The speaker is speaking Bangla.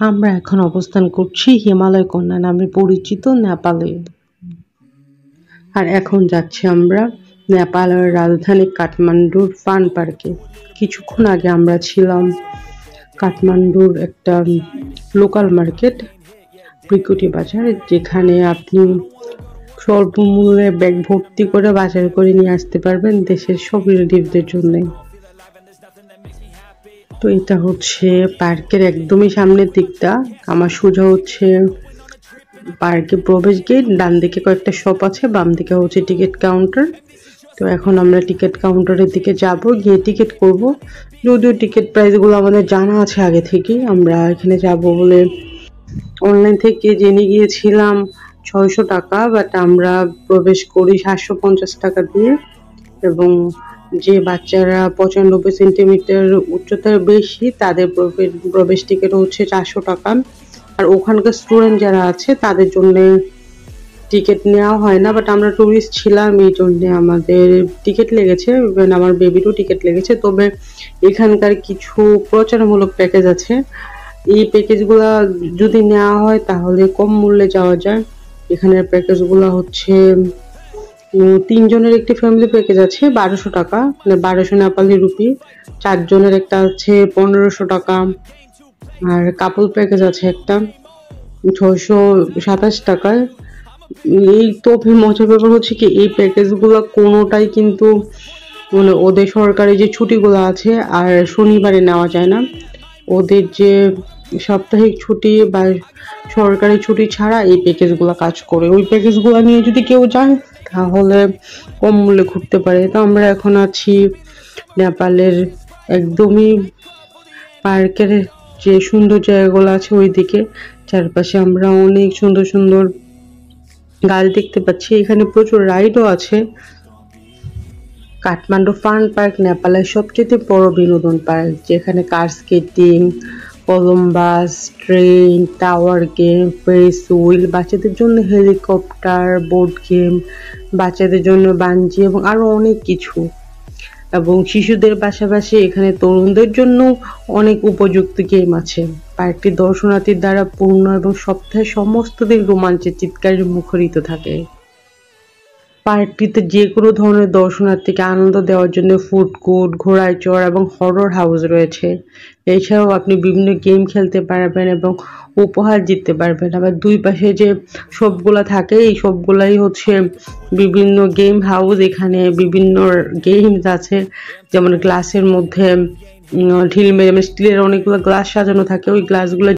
আমরা এখন অবস্থান করছি হিমালয় কন্যা নামে পরিচিত নেপালে। আর এখন যাচ্ছি আমরা নেপালের রাজধানী কাঠমান্ডুর ফান পার্কে। কিছুক্ষণ আগে আমরা ছিলাম কাঠমান্ডুর একটা লোকাল মার্কেট ব্রিকুটি বাজার, যেখানে আপনি স্বল্প মূল্যে ব্যাগ ভর্তি করে বাজার করে নিয়ে আসতে পারবেন দেশের সব রিলেটিভদের জন্য। তো এটা হচ্ছে পার্কের একদমই সামনের দিকটা। আমার সোজা হচ্ছে পার্কে প্রবেশ গেট, ডান দিকে কয়েকটা শপ আছে, বাম দিকে হচ্ছে টিকিট কাউন্টার। তো এখন আমরা টিকিট কাউন্টারের দিকে যাব, গিয়ে টিকিট করব। যদিও টিকিট প্রাইসগুলো আমাদের জানা আছে আগে থেকেই, আমরা এখানে যাব বলে অনলাইন থেকে জেনে গিয়েছিলাম 600 টাকা, বাট আমরা প্রবেশ করি 750 টাকা দিয়ে। এবং যে বাচ্চারা 95 সেন্টিমিটার উচ্চতার বেশি তাদের প্রবেশ টিকিট হচ্ছে 400 টাকা। আর ওখানকার স্টুডেন্ট যারা আছে তাদের জন্য টিকিট নেওয়া হয় না, বাট আমরা টুরিস্ট ছিলাম এই জন্যে আমাদের টিকিট লেগেছে, ইভেন আমার বেবিরও টিকিট লেগেছে। তবে এখানকার কিছু প্রচারমূলক প্যাকেজ আছে, এই প্যাকেজগুলো যদি নেওয়া হয় তাহলে কম মূল্যে যাওয়া যায়। এখানের প্যাকেজগুলো হচ্ছে 3 জনের একটি ফ্যামিলি প্যাকেজ আছে 1200 টাকা, মানে 1200 নেপালি রুপি। 4 জনের একটা আছে 1500 টাকা। আর কাপল প্যাকেজ আছে একটা 627 টাকায়। এই তবে মজার ব্যাপার হচ্ছে কি, এই প্যাকেজগুলো কোনোটাই কিন্তু মানে ওদের সরকারি যে ছুটিগুলো আছে আর শনিবারে নেওয়া যায় না। ওদের যে সাপ্তাহিক ছুটি বা সরকারি ছুটি ছাড়া এই প্যাকেজগুলো কাজ করে। ওই প্যাকেজগুলো নিয়ে যদি কেউ যায় তাহলে কম মূল্যে ঘুরতে পারে। তো আমরা এখন আছি নেপালের একদমই পার্কের যে সুন্দর জায়গাগুলো আছে ওই দিকে। চারপাশে আমরা অনেক সুন্দর সুন্দর গাছ দেখতে পাচ্ছি, এখানে প্রচুর রাইডও আছে। কাঠমান্ডু ফান পার্ক নেপালের সবচেয়ে বড় বিনোদন পার্ক, যেখানে car skating, Columbus, train, tower game, ferris wheel, বাচ্চাদের জন্য হেলিকপ্টার, বোট গেম, বাচ্চাদের জন্য বাঞ্জি এবং আরো অনেক কিছু। এবং শিশুদের পাশাপাশি এখানে তরুণদের জন্য অনেক উপযুক্ত গেম আছে। পার্কটি দর্শনার্থীর দ্বারা পূর্ণ এবং সপ্তাহের সমস্ত দিন রোমাঞ্চের চিৎকারে মুখরিত থাকে। পার্কটিতে যে কোনো ধরনের দর্শনার্থীকে আনন্দ দেওয়ার জন্য ফুড কোর্ট, ঘোড়ায় চড় এবং হরর হাউস রয়েছে। এছাড়াও আপনি বিভিন্ন গেম খেলতে পারবেন এবং উপহার জিততে পারবেন। আবার দুই পাশে যে শপগুলো থাকে এই শপগুলাই হচ্ছে বিভিন্ন গেম হাউস। এখানে বিভিন্ন গেমস আছে, যেমন গ্লাসের মধ্যে ঢিল মেরে, স্টিলের অনেকগুলো গ্লাস সাজানো থাকে, ওই গ্লাসগুলো